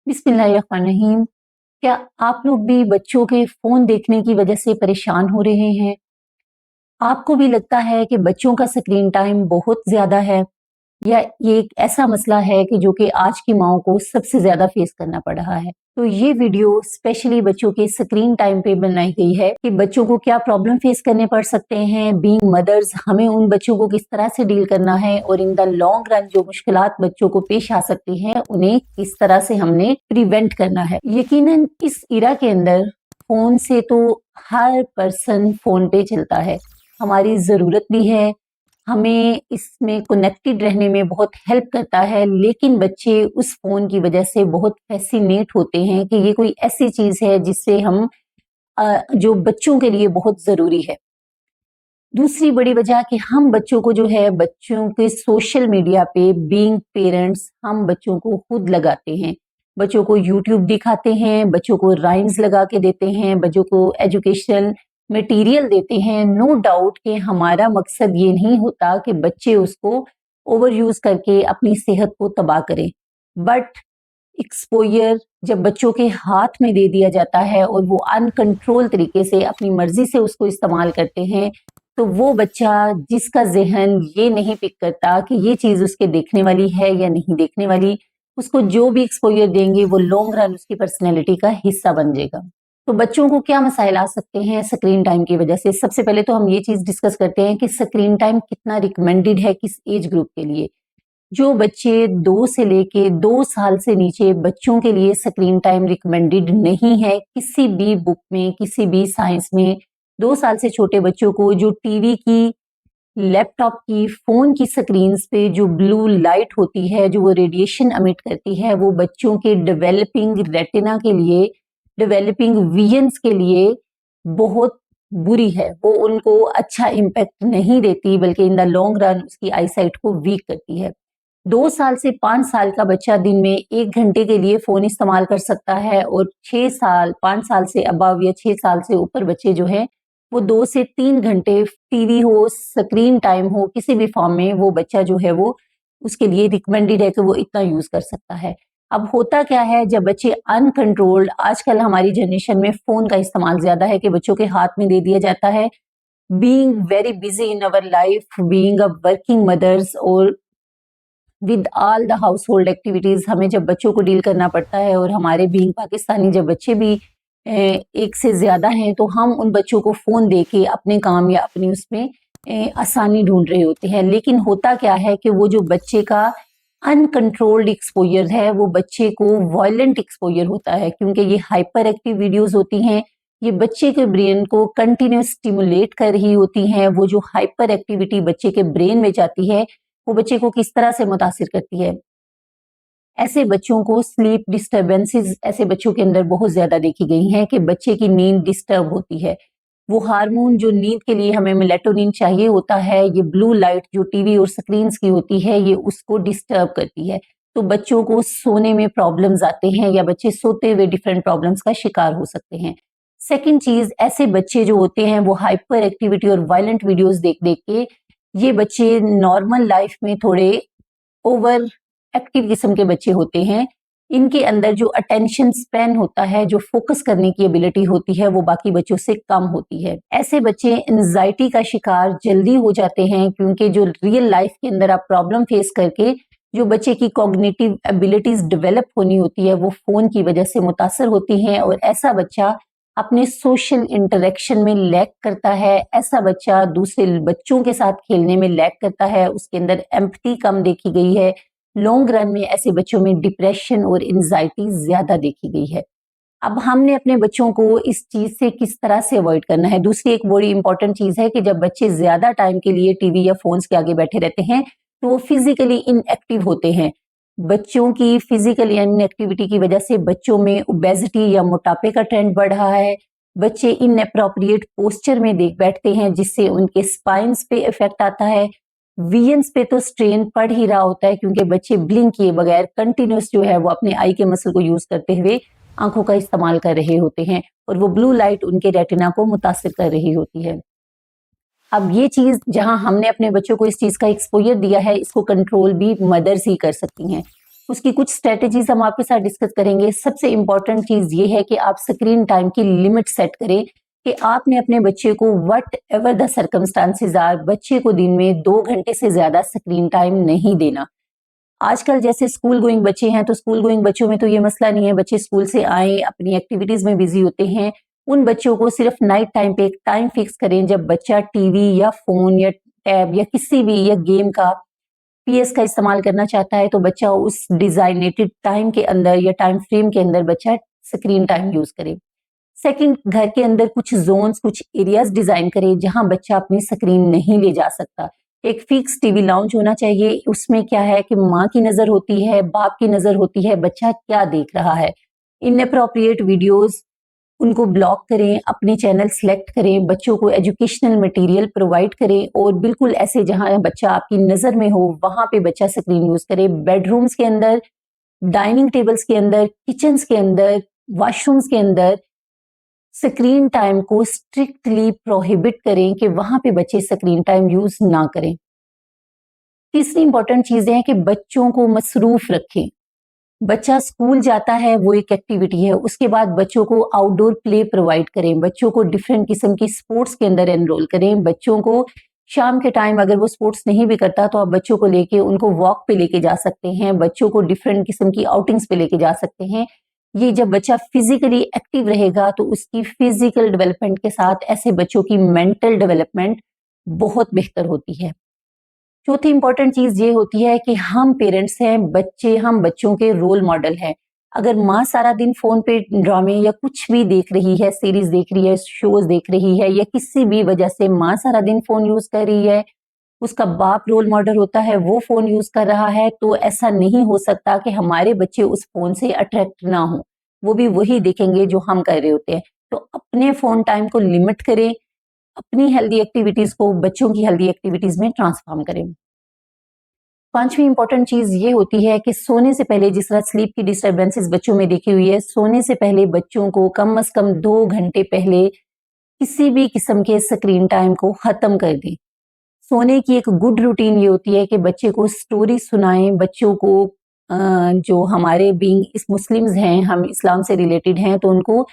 बिस्मिल्लाहिर्रहमानिर्रहीम। क्या आप लोग भी बच्चों के फोन देखने की वजह से परेशान हो रहे हैं? आपको भी लगता है कि बच्चों का स्क्रीन टाइम बहुत ज्यादा है, या ये एक ऐसा मसला है कि जो कि आज की माओ को सबसे ज्यादा फेस करना पड़ रहा है? तो ये वीडियो स्पेशली बच्चों के स्क्रीन टाइम पे बनाई गई है कि बच्चों को क्या प्रॉब्लम फेस करने पड़ सकते हैं, बीइंग मदर्स हमें उन बच्चों को किस तरह से डील करना है, और इन द लॉन्ग रन जो मुश्किलात बच्चों को पेश आ सकती हैं उन्हें किस तरह से हमने प्रिवेंट करना है। यकीनन इस इरा के अंदर फोन से तो हर पर्सन फोन पे चलता है, हमारी जरूरत भी है, हमें इसमें कनेक्टेड रहने में बहुत हेल्प करता है, लेकिन बच्चे उस फोन की वजह से बहुत फैसिनेट होते हैं कि ये कोई ऐसी चीज है जिससे हम जो बच्चों के लिए बहुत जरूरी है। दूसरी बड़ी वजह कि हम बच्चों को जो है बच्चों के सोशल मीडिया पे बीइंग पेरेंट्स हम बच्चों को खुद लगाते हैं, बच्चों को यूट्यूब दिखाते हैं, बच्चों को राइम्स लगा के देते हैं, बच्चों को एजुकेशनल मटेरियल देते हैं। नो डाउट कि हमारा मकसद ये नहीं होता कि बच्चे उसको ओवर यूज करके अपनी सेहत को तबाह करें, बट एक्सपोजर जब बच्चों के हाथ में दे दिया जाता है और वो अनकंट्रोल तरीके से अपनी मर्जी से उसको इस्तेमाल करते हैं, तो वो बच्चा जिसका जहन ये नहीं पिक करता कि ये चीज उसके देखने वाली है या नहीं देखने वाली, उसको जो भी एक्सपोजर देंगे वो लॉन्ग रन उसकी पर्सनैलिटी का हिस्सा बन जाएगा। तो बच्चों को क्या मसाइल आ सकते हैं स्क्रीन टाइम की वजह से? सबसे पहले तो हम ये चीज डिस्कस करते हैं कि स्क्रीन टाइम कितना रिकमेंडेड है किस एज ग्रुप के लिए। जो बच्चे 2 से लेके 2 साल से नीचे बच्चों के लिए स्क्रीन टाइम रिकमेंडेड नहीं है किसी भी बुक में, किसी भी साइंस में। 2 साल से छोटे बच्चों को जो टीवी की, लैपटॉप की, फोन की स्क्रीन्स पे जो ब्लू लाइट होती है, जो वो रेडिएशन अमिट करती है, वो बच्चों के डेवलपिंग रेटिना के लिए, डेवलपिंग विजन्स के लिए बहुत बुरी है। वो उनको अच्छा इम्पैक्ट नहीं देती, बल्कि इन द लॉन्ग रन उसकी आईसाइट को वीक करती है। 2 साल से 5 साल का बच्चा दिन में 1 घंटे के लिए फोन इस्तेमाल कर सकता है, और 6 साल 5 साल से अबव या 6 साल से ऊपर बच्चे जो है वो 2 से 3 घंटे टीवी हो, स्क्रीन टाइम हो, किसी भी फॉर्म में वो बच्चा जो है वो उसके लिए रिकमेंडेड है कि वो इतना यूज कर सकता है। अब होता क्या है जब बच्चे अनकंट्रोल्ड, आजकल हमारी जनरेशन में फोन का इस्तेमाल ज्यादा है कि बच्चों के हाथ में दे दिया जाता है। Being very busy in our life, being a working mothers और with all the household activities, हमें जब बच्चों को डील करना पड़ता है, और हमारे बीइंग पाकिस्तानी जब बच्चे भी एक से ज्यादा हैं, तो हम उन बच्चों को फोन दे के अपने काम या अपनी उसमें आसानी ढूंढ रहे होते हैं। लेकिन होता क्या है कि वो जो बच्चे का अनकंट्रोल्ड एक्सपोजर है, वो बच्चे को वायलेंट एक्सपोजर होता है, क्योंकि ये हाइपर एक्टिव वीडियोज होती हैं, ये बच्चे के ब्रेन को कंटिन्यूस स्टिमुलेट कर रही होती हैं। वो जो हाइपर एक्टिविटी बच्चे के ब्रेन में जाती है, वो बच्चे को किस तरह से मुतासिर करती है। ऐसे बच्चों को स्लीप डिस्टर्बेंसेस ऐसे बच्चों के अंदर बहुत ज्यादा देखी गई हैं कि बच्चे की नींद डिस्टर्ब होती है। वो हार्मोन जो नींद के लिए हमें मेलेटोनिन चाहिए होता है, ये ब्लू लाइट जो टीवी और स्क्रीन्स की होती है, ये उसको डिस्टर्ब करती है। तो बच्चों को सोने में प्रॉब्लम्स आते हैं, या बच्चे सोते हुए डिफरेंट प्रॉब्लम्स का शिकार हो सकते हैं। सेकेंड चीज, ऐसे बच्चे जो होते हैं वो हाइपर एक्टिविटी और वायलेंट वीडियोस देख देख के, ये बच्चे नॉर्मल लाइफ में थोड़े ओवर एक्टिव किस्म के बच्चे होते हैं। इनके अंदर जो अटेंशन स्पैन होता है, जो फोकस करने की एबिलिटी होती है, वो बाकी बच्चों से कम होती है। ऐसे बच्चे एंजाइटी का शिकार जल्दी हो जाते हैं, क्योंकि जो रियल लाइफ के अंदर आप प्रॉब्लम फेस करके जो बच्चे की कॉग्निटिव एबिलिटीज डेवलप होनी होती है, वो फोन की वजह से मुतासर होती हैं, और ऐसा बच्चा अपने सोशल इंटरेक्शन में लैक करता है। ऐसा बच्चा दूसरे बच्चों के साथ खेलने में लैक करता है, उसके अंदर एम्पैथी कम देखी गई है। लॉन्ग रन में ऐसे बच्चों में डिप्रेशन और एंजाइटी ज्यादा देखी गई है। अब हमने अपने बच्चों को इस चीज से किस तरह से अवॉइड करना है? दूसरी एक बड़ी इंपॉर्टेंट चीज है कि जब बच्चे ज्यादा टाइम के लिए टीवी या फोन्स के आगे बैठे रहते हैं, तो वो फिजिकली इनएक्टिव होते हैं। बच्चों की फिजिकल इनएक्टिविटी की वजह से बच्चों में ओबेसिटी या मोटापे का ट्रेंड बढ़ रहा है। बच्चे इनअप्रोप्रिएट पोस्चर में देख बैठते हैं, जिससे उनके स्पाइन्स पे इफेक्ट आता है। विजन्स पे तो स्ट्रेन पड़ ही रहा होता है, क्योंकि बच्चे ब्लिंक किए बगैर कंटिन्यूस जो है वो अपने आई के मसल को यूज करते हुए आंखों का इस्तेमाल कर रहे होते हैं, और वो ब्लू लाइट उनके रेटिना को मुतासिर कर रही होती है। अब ये चीज जहां हमने अपने बच्चों को इस चीज का एक्सपोजर दिया है, इसको कंट्रोल भी मदर्स ही कर सकती हैं। اس کی کچھ اسٹریٹجیز ہم آپ کے ساتھ ڈسکس کریں گے۔ سب سے امپورٹنٹ چیز یہ ہے کہ آپ اسکرین ٹائم کی لمٹ سیٹ کریں کہ آپ نے اپنے بچے کو whatever the circumstances are, بچے کو دن میں 2 گھنٹے سے زیادہ اسکرین ٹائم نہیں دینا۔ آج کل جیسے اسکول گوئنگ بچے ہیں تو اسکول گوئنگ بچوں میں تو یہ مسئلہ نہیں ہے، بچے اسکول سے آئیں اپنی ایکٹیویٹیز میں بزی ہوتے ہیں۔ ان بچوں کو صرف نائٹ ٹائم پہ ایک ٹائم فکس کریں جب بچہ ٹی وی یا فون یا ٹیب یا کسی بھی یا گیم کا پی ایس کا استعمال کرنا چاہتا ہے تو بچہ اس ڈیزائنیٹڈ ٹائم کے اندر یا ٹائم فریم کے اندر بچہ اسکرین ٹائم یوز کرے۔ سیکنڈ، گھر کے اندر کچھ زونز، کچھ ایریاز ڈیزائن کرے جہاں بچہ اپنی اسکرین نہیں لے جا سکتا۔ ایک فکس ٹی وی لاؤنج ہونا چاہیے، اس میں کیا ہے کہ ماں کی نظر ہوتی ہے، باپ کی نظر ہوتی ہے، بچہ کیا دیکھ رہا ہے۔ اناپروپریٹ ویڈیوز ان کو بلاک کریں، اپنے چینل سلیکٹ کریں، بچوں کو ایجوکیشنل مٹیریل پرووائڈ کریں، اور بالکل ایسے جہاں بچہ آپ کی نظر میں ہو وہاں پہ بچہ اسکرین یوز کرے۔ بیڈ رومز کے اندر، ڈائننگ ٹیبلز کے اندر، کچنز کے اندر، واش رومز کے اندر اسکرین ٹائم کو اسٹرکٹلی پروہیبٹ کریں کہ وہاں پہ بچے اسکرین ٹائم یوز نہ کریں۔ تیسری امپورٹنٹ چیز ہے کہ بچوں کو مصروف رکھیں۔ بچہ اسکول جاتا ہے وہ ایک ایکٹیویٹی ہے، اس کے بعد بچوں کو آؤٹ ڈور پلے پرووائڈ کریں، بچوں کو ڈفرینٹ قسم کی سپورٹس کے اندر انرول کریں، بچوں کو شام کے ٹائم اگر وہ سپورٹس نہیں بھی کرتا تو آپ بچوں کو لے کے ان کو واک پہ لے کے جا سکتے ہیں، بچوں کو ڈفرینٹ قسم کی آؤٹنگس پہ لے کے جا سکتے ہیں۔ یہ جب بچہ فزیکلی ایکٹیو رہے گا تو اس کی فزیکل ڈیولپمنٹ کے ساتھ ایسے بچوں کی مینٹل ڈیولپمنٹ بہت بہتر ہوتی ہے۔ چوتھی امپورٹنٹ چیز یہ ہوتی ہے کہ ہم پیرنٹس ہیں، ہم بچوں کے رول ماڈل ہیں۔ اگر ماں سارا دن فون پہ ڈرامے یا کچھ بھی دیکھ رہی ہے، سیریز دیکھ رہی ہے، شوز دیکھ رہی ہے، یا کسی بھی وجہ سے ماں سارا دن فون یوز کر رہی ہے، اس کا باپ رول ماڈل ہوتا ہے وہ فون یوز کر رہا ہے، تو ایسا نہیں ہو سکتا کہ ہمارے بچے اس فون سے اٹریکٹ نہ ہوں، وہ بھی وہی دیکھیں گے جو ہم کر رہے ہوتے ہیں۔ تو اپنے فون ٹائم کو لمٹ کریں، اپنی ہیلدی ایکٹیویٹیز کو بچوں کی ہیلدی ایکٹیویٹیز میں ٹرانسفارم کریں۔ پانچویں امپورٹنٹ چیز یہ ہوتی ہے کہ سونے سے پہلے، جس طرح سلیپ کی ڈسٹربنسز بچوں میں دیکھی ہوئی ہے، سونے سے پہلے بچوں کو کم از کم 2 گھنٹے پہلے کسی بھی قسم کے اسکرین ٹائم کو ختم کر دیں۔ سونے کی ایک گڈ روٹین یہ ہوتی ہے کہ بچے کو سٹوری سنائیں، بچوں کو جو ہمارے بینگ اس مسلمز ہیں، ہم اسلام سے ریلیٹڈ ہیں، تو ان کو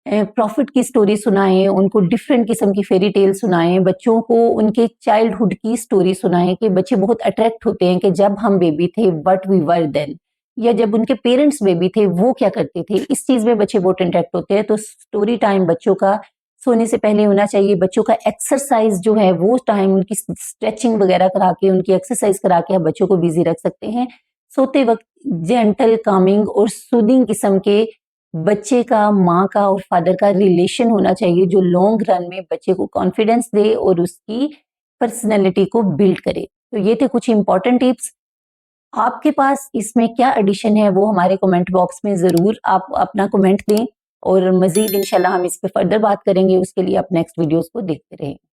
پروفٹ کی سٹوری سنائیں، ان کو ڈفرینٹ قسم کی فیری ٹیل سنائیں، بچوں کو ان کے چائلڈہڈ کی سٹوری سنائیں کہ بچے بہت اٹریکٹ ہوتے ہیں کہ جب ہم بیبی تھے وٹ وی ور دین، یا جب ان کے پیرنٹس بیبی تھے وہ کیا کرتے تھے، اس چیز میں بچے بہت انٹریکٹ ہوتے ہیں۔ تو سٹوری ٹائم بچوں کا سونے سے پہلے ہونا چاہیے۔ بچوں کا ایکسرسائز جو ہے وہ ٹائم ان کی اسٹریچنگ وغیرہ کرا کے، ان کی ایکسرسائز کرا کے آپ بچوں کو بیزی رکھ سکتے ہیں۔ سوتے وقت جینٹل، کامنگ اور سودنگ قسم کے بچے کا ماں کا اور فادر کا ریلیشن ہونا چاہیے جو لانگ رن میں بچے کو کانفیڈنس دے اور اس کی پرسنالٹی کو بلڈ کرے۔ تو یہ تھے کچھ امپورٹنٹ ٹپس۔ آپ کے پاس اس میں کیا ایڈیشن ہے وہ ہمارے کمنٹ باکس میں ضرور آپ اپنا کمنٹ دیں، اور مزید انشاءاللہ ہم اس پہ فردر بات کریں گے۔ اس کے لیے آپ نیکسٹ ویڈیوز کو دیکھتے رہیں۔